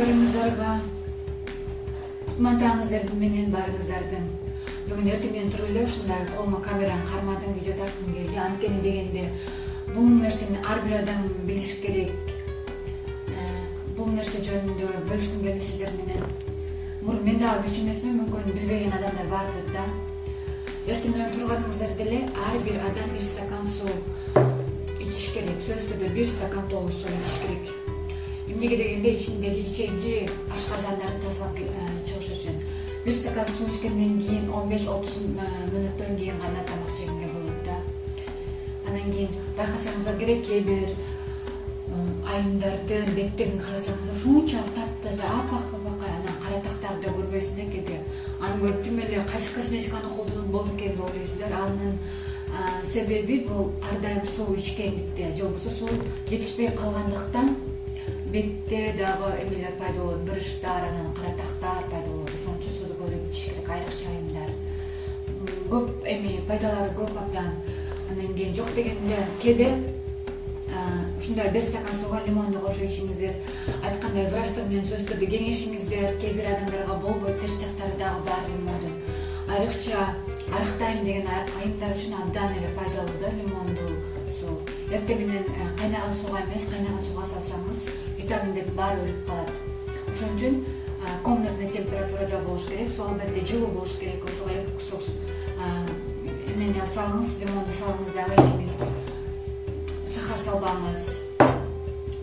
Баарыңыздарга кутмандаңыздар менен баарыңыздардын. Бүгүн эртең менен туруп эле ушундай колума камераны кармадым, видео тарткым келди. Анткени дегенде бул нерсени ар бир адам билиш керек. Бул нерсе жөнүндө бөлүшкүм келди сиздер менен. Мурун мен дагы билчү эмесмин, мүмкүн билбеген адамдар бардыр да. Эртең менен турганыңыздар деле ар бир адам 1 стакан суу ичиш керек. Сөзсүз түрдө 1 стакан толук суу ичиш керек. Эмнеге дегенде ичиндеги ичеги ашказандарды тазалап чыгыш үчүн. 1 стакан суу ичкенден кийин 15-30 мүнөттөн кийин гана тамак жегенге болот да. Анан кийин байкасаңыздар керек, кээ бир айымдардын беттерин карасаңыздар ушунчалык таптаза апак анан кара тактарды көрбөйсүңөр кээде. Аны көрүп тим эле кайсы косметиканы колдонуп болду экен деп ойлойсуздар. Анын себеби бул ар дайым суу ичкендикте, же болбосо суу жетишпей калгандыктан бетте дагы эмелер пайда болот, бырыштар, анан кара тактар пайда болот. Ошон үчүн сууну көбүрөөк ичиш керек, айрыкча айымдар. Көп пайдалары көп абдан. Анан кийин жок дегенде кээде ушундай 1 стакан сууга лимонду кошуп ичиңиздер. Айткандай врачтар менен сөзсүз түрдө кеңешиңиздер. Кээ бир адамдарга болбойт, терс жактары дагы бар лимондун. Айрыкча арыктайм деген айымдар үчүн абдан эле пайдалуу да лимонду суу. Эртең менен кайнаган сууга эмес, кайнаган сууга салсаңыз витаминдердин баары өлүп калат. Ошон үчүн комнатный температурада болуш керек, суу албетте жылуу болуш керек. Ошого 2 кусок эмени салыңыз, лимонду салыңыз дагы ичиңиз. Сахар салбаңыз.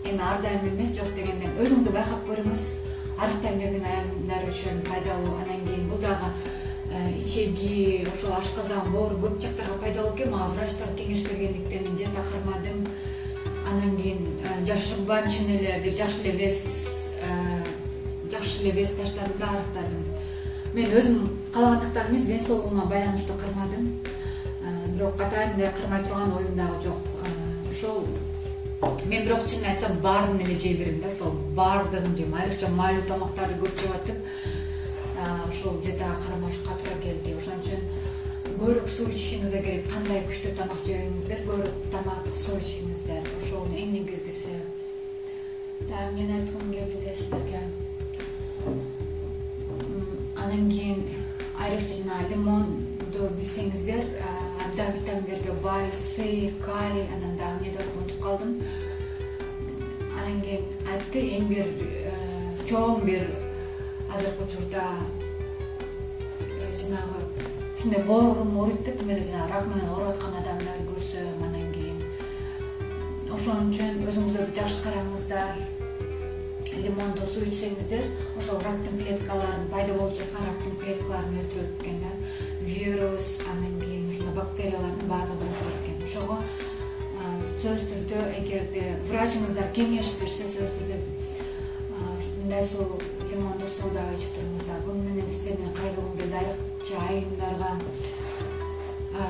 Эми ар дайым эмес, жок дегенде өзүңүздү байкап көрүңүз. Арыктайм деген аямдар үчүн пайдалуу. Анан кийин бул дагы ичеги, ошол ашказан, боору көп жактарга пайдалуу экен. Мага врачтар кеңеш бергендиктен мен жете кармадым. Анан кийин жашырбан үчүн эле бир жакшы эле вес таштадым да арыктадым. Мен өзүм каалагандыктан эмес, ден соолугума байланыштуу кармадым. Бирок катайымдай кармай турган оюм дагы жок. Ошол мен бирок чын айтсам баарын эле жей берем да, ошол баардыгын жейм. Айрыкча майлуу тамактарды көп жеп атып, ошол жете кармашка туура келди. Ошон үчүн көбүрөөк суу ичишиңиздер керек. Кандай күчтүү тамак жебеңиздер, көбүрөөк тамак, суу ичиңиздер. Ошол эң негизгиси. Да, мен айткым келди эле сиздерге. Анан кийин айрыкча жана лимонду билсеңиздер, абдан витаминдерге бай, С, калий, анан дагы эмне деп унутуп калдым. Анан кийин айтты, эң бир чоң бир азыркы учурда жанагы ушундай боорум ооруйт да, тим эле жанагы рак менен ооруп аткан адамдар көрсөм, анан кийин ошон үчүн өзүңүздөргө жакшы караңыздар. Лимонду суу ичсеңиздер, ошол рактын клеткаларын, пайда болуп жаткан рактын клеткаларын өлтүрөт экен да. Вирус, анан кийин ушундай бактериялардын баардыгын өлтүрөт экен. Ошого сөзсүз түрдө эгерде врачыңыздар кеңеш берсе, сөзсүз түрдө мындай суу, лимонду суу дагы ичип туруңуздар. Буну менен сиздер менен кайрылгым келди, айрыкча айымдарга.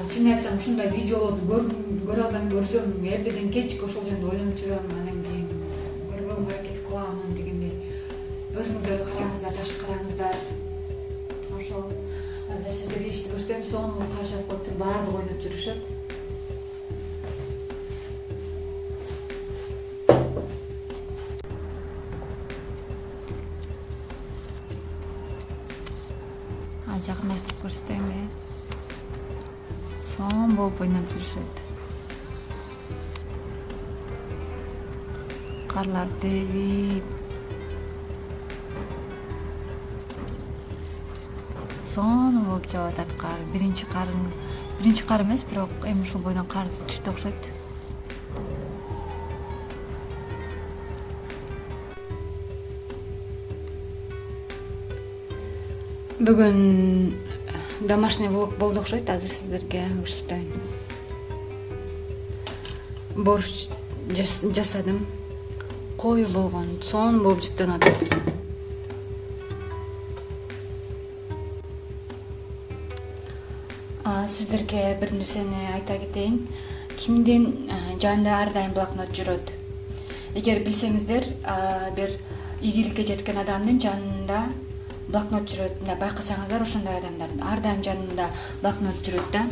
Чын айтсам, ушундай видеолорду көрө албайм, көрсөм эртеден кечке ошол жөнүндө ойлонуп жүрөм, анан кийин көрбөгөнгө аракет кыламын дегендей. Өзүңүздөрдү караңыздар, жакшы караңыздар. Ошол азыр сиздерге ишти көрсөтөм, сонун карашап коюптур, баардыгы ойноп жүрүшөт. Жакындаштырып көрсөтөйүнбү? Сонун болуп ойноп жүрүшөт. Карлар тебип, сонун болуп жаап атат кар. Биринчи кар эмес, бирок эми ушул бойдон кар түштү окшойт. Бүгүн домашний влог болду окшойт, азыр сиздерге көрсөтөйүн. Борщ жасадым. Кою болгон, сонун болуп жыттанып атат. Сиздерге бир нерсени айта кетейин. Кимдин жанында ар дайым блокнот жүрөт. Эгер билсеңиздер, бир ийгиликке жеткен адамдын жанында блокнот жүрөт. Мына байкасаңыздар, ошондой адамдардын ар дайым жанында блокнот жүрөт да.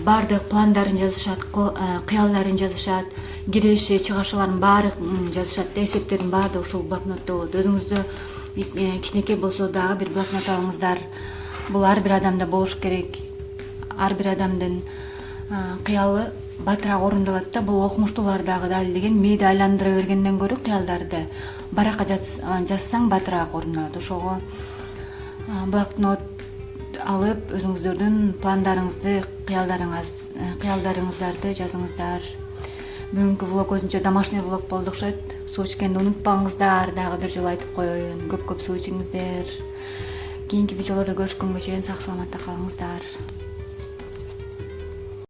Бардык пландарын жазышат, кыялдарын жазышат, киреше чыгашылардын баары жазышат да, эсептердин баары да ушул блокнотто болот. Өзүңүздө кичинекей болсо дагы бир блокнот алыңыздар. Бул ар бир адамда болуш керек. Ар бир адамдын кыялы батыраак орундалат да. Бул окумуштуулар дагы дал деген мээди айландыра бергенден көрө кыялдарды баракка жазсаң батыраак орундалат. Ошого блокнот алып өзүңүздөрдүн пландарыңызды, кыялдарыңыздарды жазыңыздар. Бүгүнкү влог өзүнчө домашний влог болду окшойт. Суу ичкенди унутпаңыздар, дагы бир жолу айтып коеюн. Көп суу ичиңиздер. Кийинки видеолордо көрүшкөнгө чейин сак саламатта калыңыздар.